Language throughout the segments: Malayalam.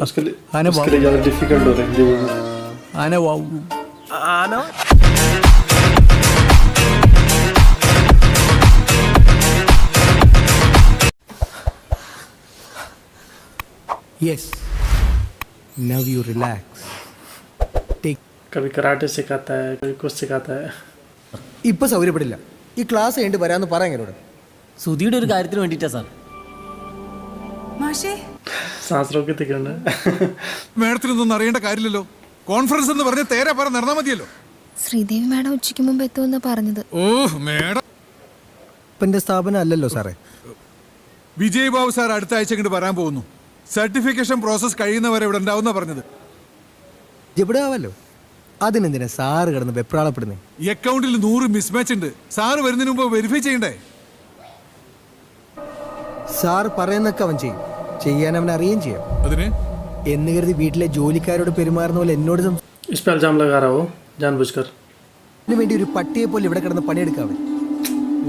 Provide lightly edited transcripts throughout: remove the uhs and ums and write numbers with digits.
उसके लिए ज़्यादा डिफिकल्ट हो रहा है आने आना Yes. Now you relax. Take. कभी कराटे सिखाता है, कभी कुछ सिखाता है. ഇപ്പൊ സൗകര്യപ്പെടില്ല. ഈ ക്ലാസ് കഴിഞ്ഞിട്ട് വരാന്ന് പറ എങ്ങനെയോട്. സുധിയുടെ ഒരു കാര്യത്തിന് വേണ്ടിയിട്ടാ സാർ. മാഷേ सांस रोक के दिखना. മേഡത്തിനൊന്നും അറിയേണ്ട കാര്യമില്ലല്ലോ. കോൺഫറൻസ് എന്ന് പറഞ്ഞ തേരെ പറ നടന്നാ മതിയല്ലോ. ശ്രീദേവി മാഡം ഉച്ചയ്ക്ക് മുമ്പ് എത്തുമെന്ന് പറഞ്ഞത്. ഓ മേഡം ഇപ്പന്റെ സ്ഥാപനം അല്ലല്ലോ സാറേ. വിജയ് ബാബു സാർ അടുത്ത ആഴ്ച ഇങ്ങോട്ട് വരാൻ പോകുന്നു. സർട്ടിഫിക്കേഷൻ പ്രോസസ് കഴിയുന്നവരെ ഇവിടെ ഉണ്ടാവുന്ന പറഞ്ഞത്. എവിടെ ആവല്ലോ. അതിനെന്തിനാ സാറ് കിടന്ന് വെപ്രാളപ്പെടുന്നത്? ഈ അക്കൗണ്ടിൽ 100 മിസ്മാച്ച് ഉണ്ട്. സാറ് വരുന്നതിന് മുമ്പ് വെരിഫൈ ചെയ്യണ്ടേ? സാറ് പറയുന്നൊക്കെ അവൻ ചെയ്യും. ചെയ്യാൻ അവൻ അറിയുകയും ചെയ്യാം. അതിന് എന്ന് കരുതി വീട്ടിലെ ജോലിക്കാരോട് പെരുമാറുന്ന പോലെ എന്നോട് इस पे इल्जाम लगा रहा हो जानबूझकर. ഇതിനു വേണ്ടി ഒരു പട്ടിയെ പോലെ ഇവിടെ കിടന്ന് പണിയെടുക്കാവൻ.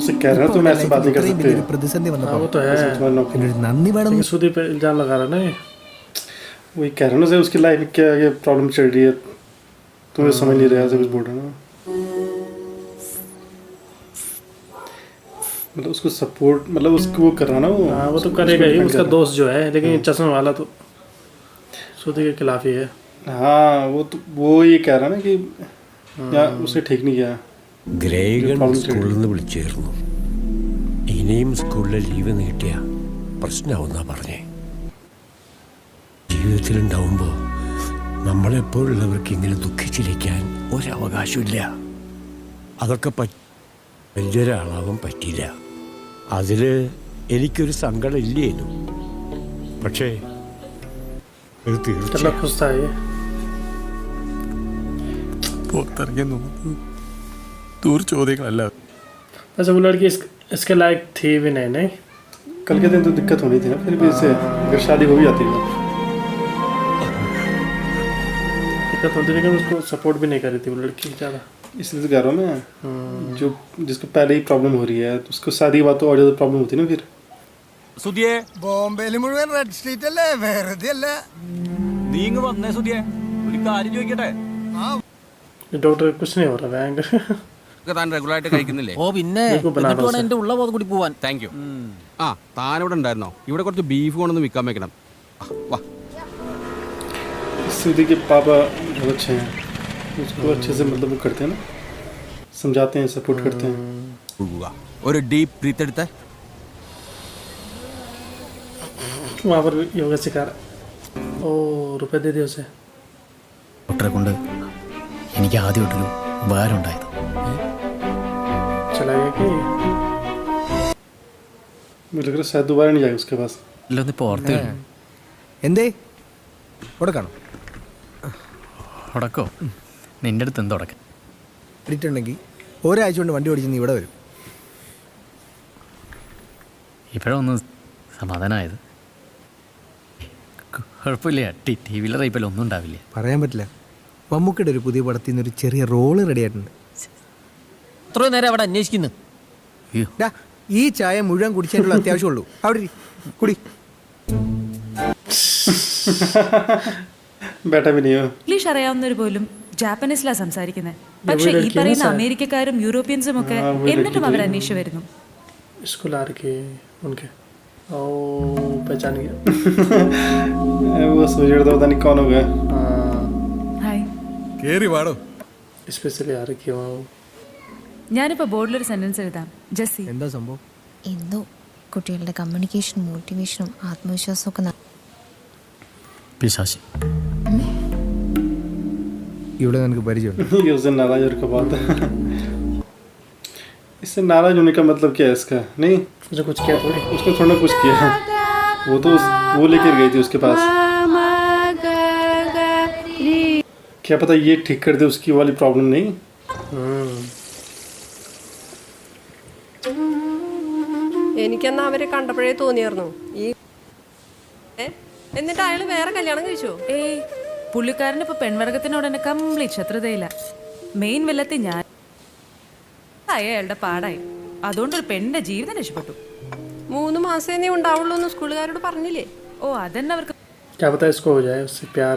उसे कह रहा तुम ऐसे बात नहीं कर सकते. ഒരു പ്രതിസന്ധി हाँ, वो വന്നപ്പോൾ तो है. എന്നൊരു നന്ദി വേണം. लेकिन सुधी पे इल्जाम लगा रहा ना. वही कह रहा ना, उसकी लाइफ में क्या ये प्रॉब्लम चल रही है, तुम्हें समझ नहीं रहा, ऐसे कुछ बोल रहा ना. मतलब उसको सपोर्ट, मतलब उसको वो कर रहा ना वो. हाँ, वो तो करेगा ही, उसका दोस्त जो है, लेकिन चश्मे वाला तो सुधी के खिलाफ ही है. हाँ, वो ये कह रहा ना कि या उसने ठीक नहीं किया. ഗ്രേഗൺ സ്കൂളിൽ നിന്ന് വിളിച്ചേർന്നു. ഇനിയും സ്കൂളിലെ ലീവ് നീട്ടിയ പ്രശ്നമാവുന്നാ പറഞ്ഞേ. ജീവിതത്തിലുണ്ടാവുമ്പോൾ നമ്മളെപ്പോഴുള്ളവർക്ക് ഇങ്ങനെ ദുഃഖിച്ചിരിക്കാൻ ഒരവകാശമില്ല. അതൊക്കെ വലിയൊരാളാവാൻ പറ്റിയില്ല. അതിൽ എനിക്കൊരു സങ്കടം ഇല്ലേനു. പക്ഷേ പുറത്തിറങ്ങിയ ദൂർ ചോദ്യങ്ങളല്ല. वैसे वो लड़की इसके लायक थी भी नहीं. कल के दिन तो दिक्कत होनी थी ना, फिर भी इससे अगर शादी हो भी जाती है दिक्कत होती, लेकिन उसको सपोर्ट भी नहीं कर रही थी वो लड़की ज़्यादा. इसलिए तो कह रहा हूँ मैं, जो जिसको पहले ही प्रॉब्लम हो रही है तो उसको शादी के बाद तो और ज़्यादा प्रॉब्लम होती ना. फिर സുധിയേ, ബോംബെയിൽ മുഴുവൻ റെഡ് സ്ട്രീറ്റ് അല്ലേ, വെറുതെ അല്ല. നീ ഇങ്ങ് വന്നേ സുധിയേ, ഒരു കാര്യം ചോദിക്കട്ടെ. डॉक्टर कुछ नहीं हो रहा है. താൻ റെഗുലർ ആയിട്ട് കഴിക്കുന്നില്ലേ? ഓ പിന്നെ എന്റെ ഉള്ള പോത് കൂടി പോവാൻ. Thank you. ആ താൻ ഇവിടെ ഉണ്ടായിരുന്നോ? ഇവിടെ കുറച്ച് ബീഫ് കൊണ്ടൊന്ന് വിൽക്കാൻ വെക്കണം. വാ. सुधी के पापा बहुत अच्छे हैं, उसको अच्छे से मतलब वो करते हैं ना, समझाते हैं, सपोर्ट करते हैं. ഒരു ഡീപ്പ് ബ്രീത്ത് എടുത്തേ. वहाँ पर योगा सिखा रहा. ओ रुपए दे दिए उसे. ഡോക്ടറെ കൊണ്ട് എനിക്ക് ആദ്യമായിട്ടൊരു ഉപകാരം ഉണ്ടായത്. चला गया कि मुझे लग रहा है शायद दोबारा नहीं जाएगा उसके पास. ഇല്ലൊന്ന് ഇപ്പോൾ ഓർത്ത് എന്തേ കൊടുക്കണം ഉടക്കോ നിന്റെ അടുത്ത് എന്തുടക്കം ഇട്ടുണ്ടെങ്കിൽ ഒരാഴ്ച കൊണ്ട് വണ്ടി ഓടിച്ച് നീ ഇവിടെ വരും. ഇപ്പോഴൊന്ന് സമാധാനമായത്. കുഴപ്പമില്ല. ടി വിയിലെ റൈപ്പിൽ ഒന്നും ഉണ്ടാവില്ല. പറയാൻ പറ്റില്ല. മമ്മൂക്കയുടെ ഒരു പുതിയ പടത്തിൽ നിന്ന് ഒരു ചെറിയ റോള് റെഡി ആയിട്ടുണ്ട്. എത്രയോ നേരം അവിടെ അന്വേഷിക്കുന്നു. ഈ ചായ മുഴുവൻ കുടിച്ചതിനുള്ള അത്യാവശ്യമുള്ളൂ. അവിടെ കുടി. बैठा भी नहीं हो. ഇംഗ്ലീഷ് അറിയാവുന്നവർ പോലും ജാപ്പനീസിലാ സംസാരിക്കുന്നത്. പക്ഷെ ഈ പറയുന്ന അമേരിക്കക്കാരും യൂറോപ്യൻസും ഒക്കെ എന്നിട്ടും അവർ അന്വേഷിച്ചു വരുന്നു. इसको ला रखे उनके. ओ पहचान गया. वो सोच रहा था पता नहीं कौन होगा. ഹായ്, കേറി വാടോ. स्पेशली आ रखी हो. ഞാനിപ്പോ ബോർഡിലൊരു സെന്റൻസ് എഴുതാം. ജസ്സി, എന്താ സംഭവം? എന്തോ കുട്ടികളുടെ കമ്മ്യൂണിക്കേഷനും മോട്ടിവേഷനും ആത്മവിശ്വാസവും ഒക്കെ പിശാശി. ഇവിടെ നിനക്ക് പരിചയമുണ്ട്? ये उससे नाराज होने का बात है. इससे नाराज होने का मतलब क्या है इसका? नहीं, उसने कुछ किया थोड़ी, उसने थोड़ा कुछ किया. वो तो वो लेकर गई थी उसके पास. क्या पता ये ठीक कर दे उसकी वाली प्रॉब्लम. नहीं എനിക്കെന്നാ അവരെ കണ്ടപ്പോഴേ തോന്നിയായിരുന്നു ഈ എന്നിട്ട് അയാൾ വേറെ കല്യാണം കഴിച്ചോ? ഏയ് പുള്ളിക്കാരന് ഇപ്പൊ പെൺവർഗത്തിനോട് തന്നെ കംപ്ലീറ്റ് ശത്രുതയില്ല. മെയിൻ വില്ലത്തി ഞാൻ അയാളുടെ പാടായി. അതുകൊണ്ടൊരു പെണ്ണിന്റെ ജീവിതം രക്ഷപ്പെട്ടു. 3 മാസേ നീ ഉണ്ടാവുള്ളൂ എന്ന് സ്കൂളുകാരോട് പറഞ്ഞില്ലേ? ഓ അതന്നെ അവർക്ക് क्या पता इसको हो जाए, उससे प्यार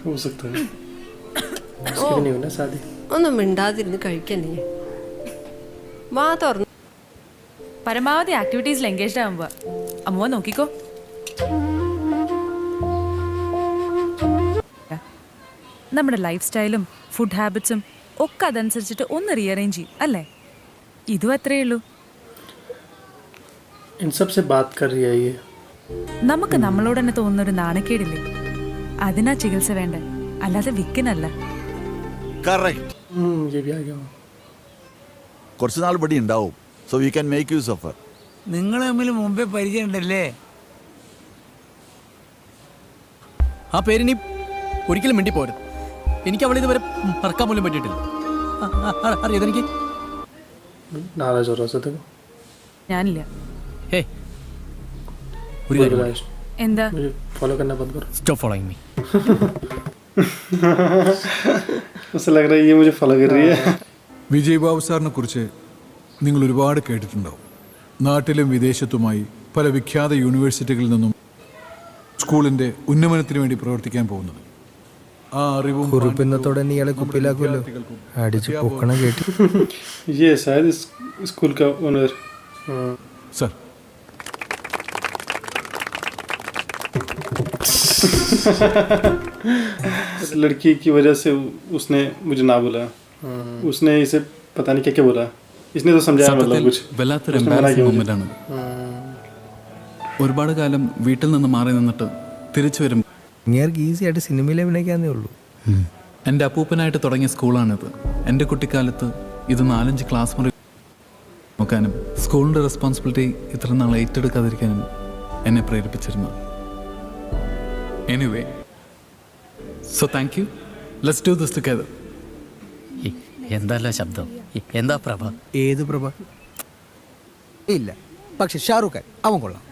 हो सकता है। उसकी भी नहीं होना शादी। ഒന്നും മിണ്ടാതിരുന്ന് കഴിക്കണേ. വാ തുറന്നു. പരമാവധി ആക്ടിവിറ്റീസിൽ എൻഗേജ്ഡ് ആവുമ്പോ അമ്മ നോക്കിക്കോ. നമ്മുടെ ലൈഫ് സ്റ്റൈലും ഫുഡ് ഹാബിറ്റ്സും ഒക്കെ അതനുസരിച്ചിട്ട് ഒന്ന് റീഅറേഞ്ച് ചെയ്യും അല്ലേ? ഇതും അത്രയേ ഉള്ളൂ. इन सब से बात कर रही है ये। നമുക്ക് നമ്മളോട് തന്നെ തോന്നുന്നൊരു നാണക്കേടില്ലേ, അതിനാ ചികിത്സ വേണ്ട, അല്ലാതെ വിക്കിനല്ല. ये भी आ गया। കുറച്ച് നാൾ ഇവിടെ ഉണ്ടാവും. So we can make use of her. നിങ്ങൾ തമ്മിൽ മുമ്പേ പരിചയം ഉണ്ടല്ലേ? ആ പേരിനി ഒരിക്കലും മിണ്ടി പോരുത്. എനിക്ക് അവൾ ഇതുവരെ മറക്കാൻ പോലും പറ്റിയിട്ടില്ല. അറിയാതെനിക്ക് नाराज हो रहा है देखो। ഞാനില്ല. ഹേ ഒരു കാര്യം नाराज। എന്താ? मुझे फॉलो करना बंद करो। Stop following me. उसे लग रहा है ये मुझे फॉलो कर रही है। വിജയ് ബാബു സാറിനെ കുറിച്ച് നിങ്ങൾ ഒരുപാട് കേട്ടിട്ടുണ്ടാവും. നാട്ടിലും വിദേശത്തുമായി പല വിഖ്യാത യൂണിവേഴ്സിറ്റികളിൽ നിന്നും സ്കൂളിൻ്റെ ഉന്നമനത്തിന് വേണ്ടി പ്രവർത്തിക്കാൻ പോകുന്നത്. ആ അറിവും കുറിപ്പിന്നത്തോടെ തന്നെ ഇയാളെ കുപ്പിയിലാക്കുമല്ലോ. അടിച്ച് പൊക്കണം കേട്ടി. ये शायद स्कूल का ओनर। സർ लड़की की वजह से उसने मुझे ना बोला। उसने इसे पता नहीं क्या क्या बोला। इसने तो समझाया मतलब कुछ। വല്ലാത്തൊരു എംബാരസിംഗ് മൊമെന്റാണ്. ഒരുപാട് കാലം വീട്ടിൽ നിന്ന് മാറി നിന്നിട്ട് തിരിച്ചു വരും. ഇങ്ങേർക്ക് ഈസി ആയിട്ട് സിനിമയിൽ അഭിനയിക്കാന്നേ ഉള്ളൂ. എൻ്റെ അപ്പൂപ്പനായിട്ട് തുടങ്ങിയ സ്കൂളാണിത്. എൻ്റെ കുട്ടിക്കാലത്ത് ഇത് 4-5 ക്ലാസ് മുറി നോക്കാനും സ്കൂളിൻ്റെ റെസ്പോൺസിബിലിറ്റി ഇത്ര നാൾ ഏറ്റെടുക്കാതിരിക്കാനും എന്നെ പ്രേരിപ്പിച്ചിരുന്നു. Anyway so thank you. Let's do this together. എന്താല്ല ശബ്ദം, എന്താ പ്രഭ? ഏത് പ്രഭ? ഇല്ല, പക്ഷെ ഷാറൂഖ് ഖാൻ അവൻ കൊള്ളാം.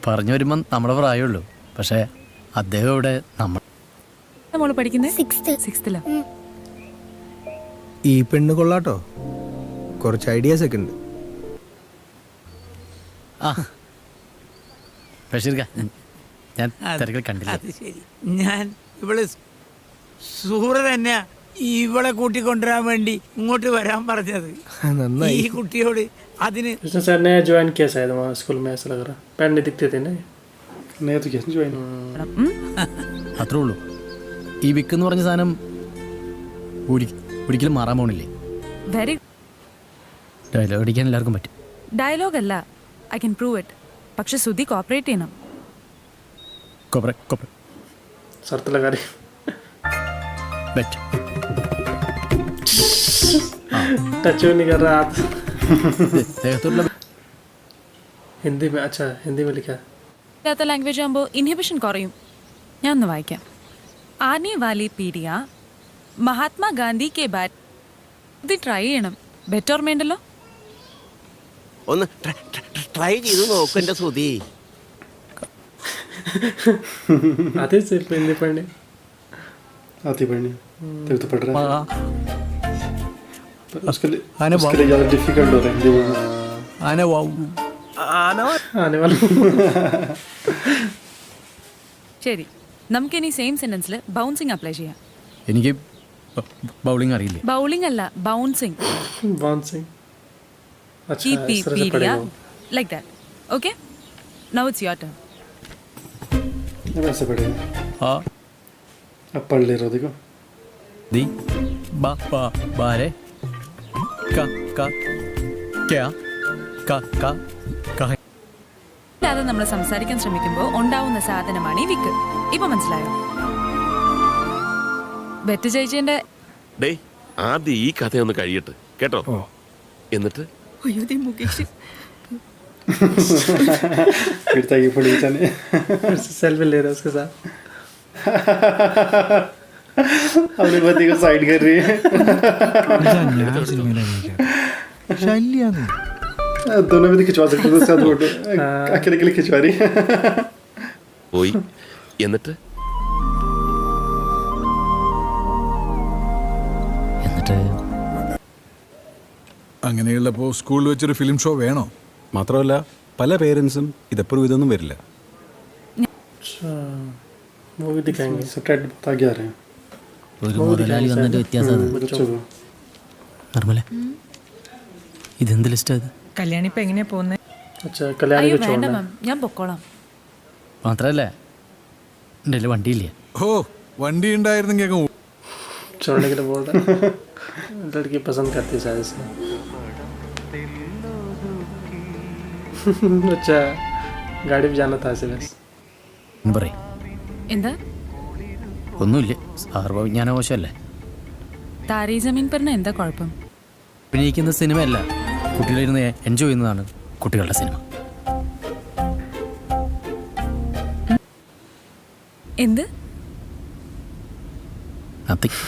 പറഞ്ഞു വരുമ്പം നമ്മുടെ പ്രായമുള്ളൂ, പക്ഷേ അദ്ദേഹം ഇവിടെ നമ്മൾ മോള് പഠിക്കുന്നത് 6th ഈ പെണ്ണ് കൊള്ളാട്ടോ, കുറച്ച് ഐഡിയാസ് ഒക്കെ ഉണ്ട്. ആ ബഷീർ ഞാൻ തിരക്കിൽ കണ്ടില്ല. ഞാൻ ഇവള് സൂറ തന്നെയാ ഇവളെ കൂട്ടിക്കൊണ്ടുവരാൻ വേണ്ടി ഇങ്ങോട്ട് വരാൻ പറഞ്ഞത്. ഈ കുട്ടിയോട് അതിന് उसने सर नया ज्वाइन किया शायद वहाँ स्कूल में, ऐसा लग रहा। पैर नहीं दिखते थे ना, नया तो किया ज्वाइन। അത്രേ ഉള്ളൂ. ഈ വിക്ക് എന്ന് പറഞ്ഞ സാധനം ഒരിക്കലും മാറാൻ പോണില്ലേ. വെരി ഡയലോഗ് അടിക്കാൻ എല്ലാവർക്കും പറ്റും. ഡയലോഗ് അല്ല, ഐ കൻ പ്രൂവ് ഇറ്റ്. പക്ഷെ സുധി കോപ്പറേറ്റ് ചെയ്യണം. शर्त लगा रही। ബെറ്റ് टच नहीं कर रहा हाथ। ദേഹത്തുള്ള हिंदी में, अच्छा हिंदी में लिखा है। ഇല്ലാത്ത ലാംഗ്വേജ് ആകുമ്പോൾ ഇൻഹിബിഷൻ കുറയും. ഞാൻ ഒന്ന് വായിക്കാം. ആനെ Valley pedia Mahatma Gandhi K bat. ഇത് ട്രൈ ചെയ്യണം. ബെറ്റർ ഓർമ്മയുണ്ടല്ലോ. ഒന്ന് ട്രൈ ചെയ്ത് നോക്കും എൻ്റെ സുധി. आते सिर्फ हिंदी पढ़ने आती पढ़ने तभी तो पढ़ रहा है। उसके लिए ज़्यादा डिफिकल्ट हो रहा है हिंदी बोलना। आने वाला ശരി, നമുക്കിനി സെയിം സെന്റൻസിൽ ബൗൺസിങ് അപ്ലൈ ചെയ്യാം. എനിക്ക് ബൗളിംഗ് അറിയില്ലേ. ബൗളിംഗ് അല്ല, ബൗൺസിങ്. बाउंसिंग। अच्छा Keep इस तरह से पीडिया पढ़ेगा। like that. Okay? Now it's your turn. वैसे पढ़ेगा। ആ अब पढ़ ले रहा हो, देखो। ദി ബ ബ ബാരെ ക ക ക്യാ ക ക ക. അല്ലാതെ നമ്മൾ സംസാരിക്കാൻ ശ്രമിക്കുമ്പോൾ ഉണ്ടാവുന്ന സാധനമാണ് ഈ വിക്ക്. ഇപ്പൊ മനസ്സിലായോ? ബെറ്റ് ചേച്ചിന്റെ ഡേ ആദ്യം ഈ കഥയൊന്ന് കഴിയട്ടെ കേട്ടോ. എന്നിട്ട് फिर तक ये पुलिस ने सेल्फी ले रहा है उसके साथ। अपनी पति को साइड कर रही है। दोनों भी खिंचवा सकते हैं उसका फोटो, अकेले अकेले खिंचवा रही है। പോയി. എന്നിട്ട് അങ്ങനെയുള്ളപ്പോൾ സ്കൂളിൽ വെച്ചൊരു ഫിലിം ഷോ വേണോ? മാത്രമല്ല പല പേരൻസും ഇത് എപ്പോഴും ഇതൊന്നും വരില്ല. अच्छा मूवी दिखाएंगे सबटाइटल बता के आ रहे हैं ഒരു മുതലാളി വന്നിട്ട് വ്യത്യാസം बच्चों को നിർമ്മല ഇതെന്ത് ലിസ്റ്റാ ഇത്? കല്യാണി ഇപ്പൊ എങ്ങനെയാ പോകുന്നത്? अच्छा कल्याणी को വേണ്ട छोड़ना മാം, ഞാൻ പൊക്കോളാം. മാത്രല്ല എൻ്റെ കയ്യിൽ വണ്ടിയില്ല. ഓ വണ്ടി ഉണ്ടായിരുന്നെങ്കിൽ അങ്ങ് छोड़ने के लिए बोल रहा है लड़की पसंद करती है शायद से अच्छा गाड़ी भी जाना था ऐसे बस പറയും എന്താ? ഒന്നുമില്ല, സാർവവിജ്ഞാനകോശമല്ലേ. താരേ ജമീൻ പറഞ്ഞ എന്താ കുഴപ്പം? അഭിനയിക്കുന്ന സിനിമയല്ല, കുട്ടികളിരുന്ന് എൻജോയ് ചെയ്യുന്നതാണ് കുട്ടികളുടെ സിനിമ. എന്ത്? നത്തിങ്.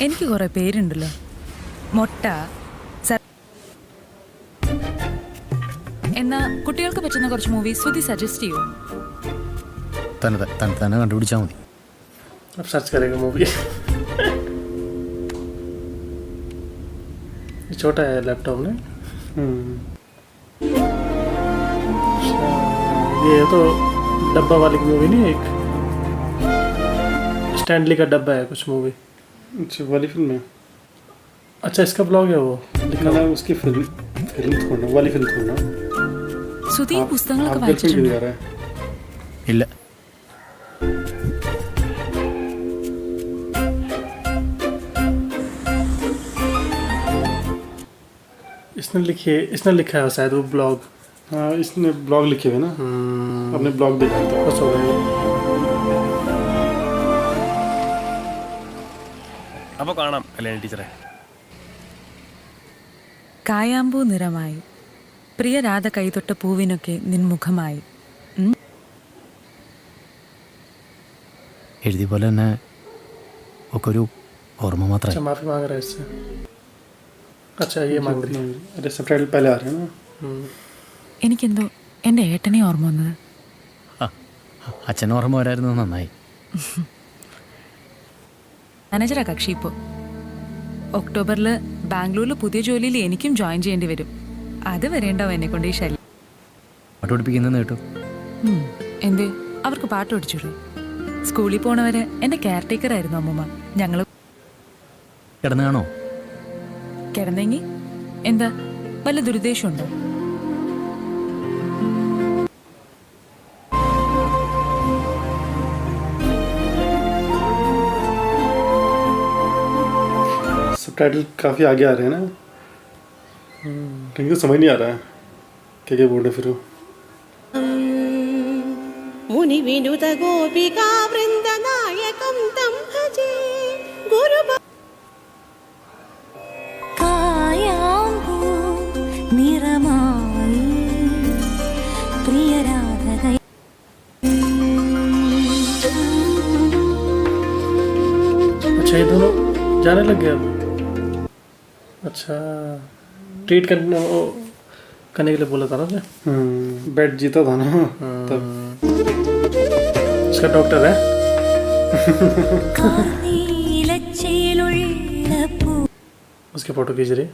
എനിക്ക് കുറെ പേരുണ്ടല്ലോ. മൊട്ട, എന്നാ കുട്ടികൾക്ക് പറ്റുന്ന കുറച്ച് മൂവി ശ്രുതി സജസ്റ്റ് ചെയ്യോ? തന്നെ കണ്ടുപിടിച്ചാൽ മതി. अब सर्च करेगा मूवी छोटा है लैपटॉप में ये तो डब्बा वाली मूवी नहीं, एक स्टैनली का डब्बा है कुछ मूवी. अच्छा वाली फिल्म है. अच्छा इसका ब्लॉग है वो लिखा है उसकी फिल्म थोड़ा वाली फिल्म थोड़ा ശ്രുതി പുസ്തകങ്ങളൊക്കെ വായിച്ചിട്ടുണ്ട്. ഇല്ല. इसने लिखा है शायद वो ब्लॉग. हाँ इसने ब्लॉग लिखे हुए ना, अपने ब्लॉग भी डालता है. बस हो गया. അപ്പോൾ കാണാം കല്യാണി ടീച്ചറെ. കായാമ്പൂ നിറമായി പ്രിയ രാധ കൈതൊട്ട പൂവിനൊക്കെ നിൻമുഖമായി. എഴുതിയ പോലെ തന്നെ ഒക്കെ ഒരു ഓർമ്മ മാത്രമേ. अच्छा माफी मांग रहा है इससे. अच्छा ये मांग रही है. अरे सबटाइटल पहले आ रहे हैं ना. എനിക്കെന്തോ എൻ്റെ ഏട്ടനെ ഓർമ്മ വന്നത്. അച്ഛൻ ഓർമ്മ വരായിരുന്നു, നന്നായി. മാനേജറാ കക്ഷി ഇപ്പോൾ. ഒക്ടോബറിൽ ബാംഗ്ലൂരിൽ പുതിയ ജോലിയിൽ എനിക്കും ജോയിൻ ചെയ്യേണ്ടി വരും. അത് വരേണ്ടാവും എന്നെ കൊണ്ട് ഈ ശല്യം. പാട്ട് പഠിപ്പിക്കുന്നത് കേട്ടു. എന്തേ അവർക്ക് പാട്ട് പഠിച്ചുള്ളൂ? സ്കൂളിൽ പോണവരെ എൻ്റെ കെയർ ടേക്കർ ആയിരുന്നു അമ്മൂമ്മ. ഞങ്ങൾ കിടന്നു കാണോ? കിടന്നെങ്കിൽ എന്താ വല്ല ദുരുദ്ദേശമുണ്ടോ? सबटाइटल काफ़ी आगे आ रहे हैं ना, लेकिन तो समझ नहीं आ रहा है क्या बोल रहे फिर वो. मुनि विनुत गोपिका वृंद नायकं तं भजे गुरु कायाम्बू निरमाई प्रिय राधा. अच्छा ये दोनों जाने लग गए अब. अच्छा ट्रीट करने के लिए बोला था ना उसने. बेड जीता था ना तब. इसका डॉक्टर है. उसके फोटो खींच रही.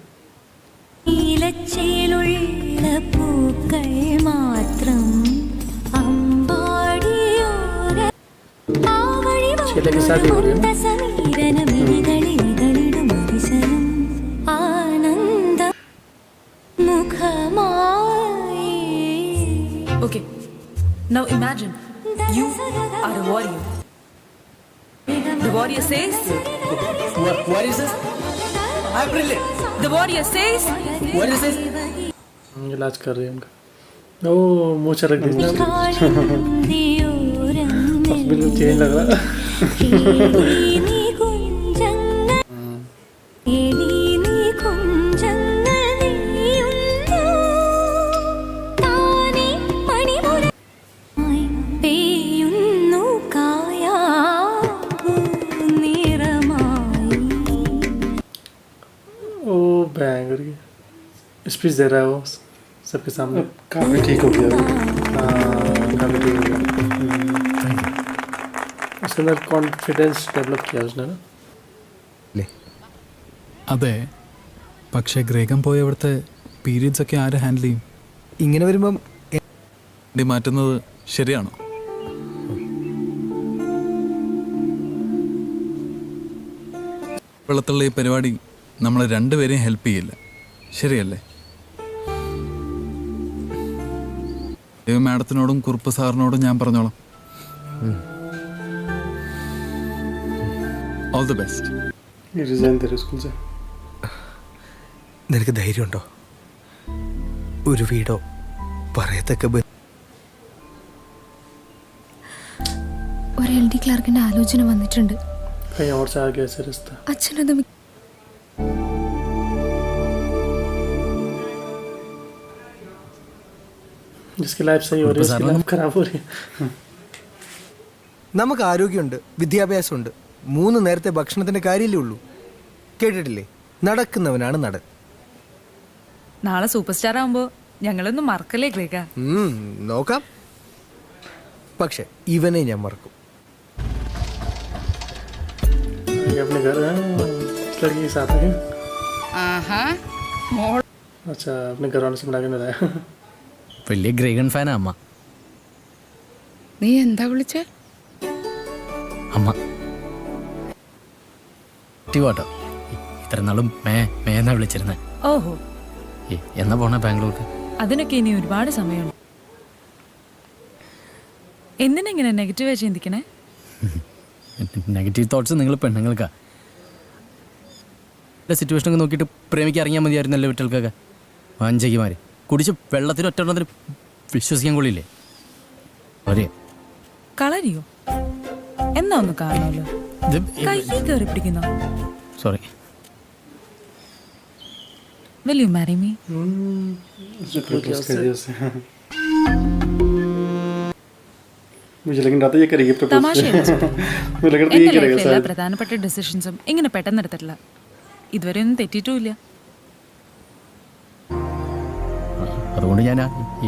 के साथ ही हो रही है ना. Okay, now imagine you are a warrior. The warrior says. What is this? I'm brilliant. The warrior says. What is this? इलाज कर रही है उनका. ओ मोचा रख दी. बिल्कुल चेंज लग रहा है. स्पीच दे रहा है वो सबके सामने. काफ़ी ठीक हो गया. काफ़ी ठीक हो गया. उसके अंदर कॉन्फिडेंस डेवलप किया उसने ना. അതെ, പക്ഷേ ഗ്രേഗം പോയ അവിടുത്തെ പീരിയഡ്സ് ഒക്കെ ആര് ഹാൻഡിൽ ചെയ്യും? ഇങ്ങനെ വരുമ്പം വണ്ടി മാറ്റുന്നത് ശരിയാണോ? വെള്ളത്തുള്ള ഈ പരിപാടി നമ്മളെ രണ്ടുപേരെയും ഹെൽപ്പ് ചെയ്യില്ല, ശരിയല്ലേ? മാഡത്തിനോടും കുറുപ്പ് സാറിനോടും ഞാൻ പറഞ്ഞോളാം. All the best. നിനക്ക് ധൈര്യമുണ്ടോ? ഒരു വീടോ പറയത്തക്ക ഒരു LD ക്ലാർക്കിന്റെ ആലോചന വന്നിട്ടുണ്ട്. അച്ഛനത് जिसकी लाइफ सही हो रही है उसकी लाइफ खराब हो रही है. നമുക്ക് ആരോഗ്യമുണ്ട്, വിദ്യാഭ്യാസമുണ്ട്, 3 നേരത്തെ ഭക്ഷണത്തിന്റെ കാര്യമല്ലേ ഉള്ളൂ. കേട്ടിട്ടില്ലേ, നടക്കുന്നവനാണ് നടൻ. നാളെ സൂപ്പർ സ്റ്റാർ ആവുമ്പോ ഞങ്ങളൊന്നും മറക്കല്ലേ ഗ്രേക? നോക്കാം. പക്ഷെ ഇവനെ ഞാൻ മറക്കും. अपने घर लड़की के साथ है. अच्छा, अपने घर वालों से मिला के लाया. വലിയ ഗ്രേഗൺ ഫാനാ അമ്മ. നീ എന്താ വിളിച്ചേ? അമ്മ കേട്ടോ, ഇത്ര നാളും മേന്നാ വിളിച്ചിരുന്നേ. ഓഹോ, എന്നാ പോണ ബാംഗ്ലൂർക്ക്? അതിനൊക്കെ ഇനി ഒരുപാട് സമയമുണ്ട്. എന്തിനെങ്ങനെ നെഗറ്റീവായി ചിന്തിക്കണേ? നെഗറ്റീവ് തോട്ട്സ് നിങ്ങൾ പെണ്ണുങ്ങൾക്കാ. സിറ്റുവേഷനൊക്കെ നോക്കിയിട്ട് പ്രേമിക്കാൻ ഇറങ്ങിയാൽ മതിയായിരുന്നല്ലോ വീട്ടുകൾക്കൊക്കെ. വാഞ്ചകിമാര് കുടിച്ച് വെള്ളത്തിൽ ഒറ്റ വിശ്വസിക്കാൻ കൊള്ളില്ലേ? ഒരേ കളരിയോ? എന്നാ ഒന്ന് കാണണമല്ലോ. കൈ കയറി പിടിക്കുന്നോ? Sorry. Will you marry me? मुझे लेकिन रहता ये करेगी प्रपोज. मुझे लग रहा है ये करेगा എല്ലാ शायद. പ്രധാനപ്പെട്ട ഡിസിഷൻസും ഇങ്ങനെ പെട്ടെന്ന് എടുത്തിട്ടില്ല. ഇതുവരെ ഒന്നും തെറ്റിയിട്ടുമില്ല. അതുകൊണ്ട് ഞാൻ ഈ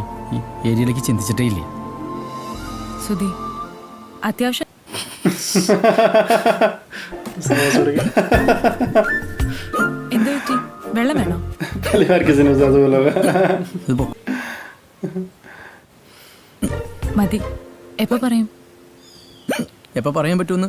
ഏരിയയിലേക്ക് ചിന്തിച്ചിട്ടേ ഇല്ലേ. സുധി, അത്യാവശ്യം എന്ത് പറ്റി? വെള്ളം വേണോ? पहली बार किसी ने ज्यादा बोला होगा. മതി. എപ്പോ പറയും? എപ്പോൾ പറയാൻ പറ്റുമെന്ന്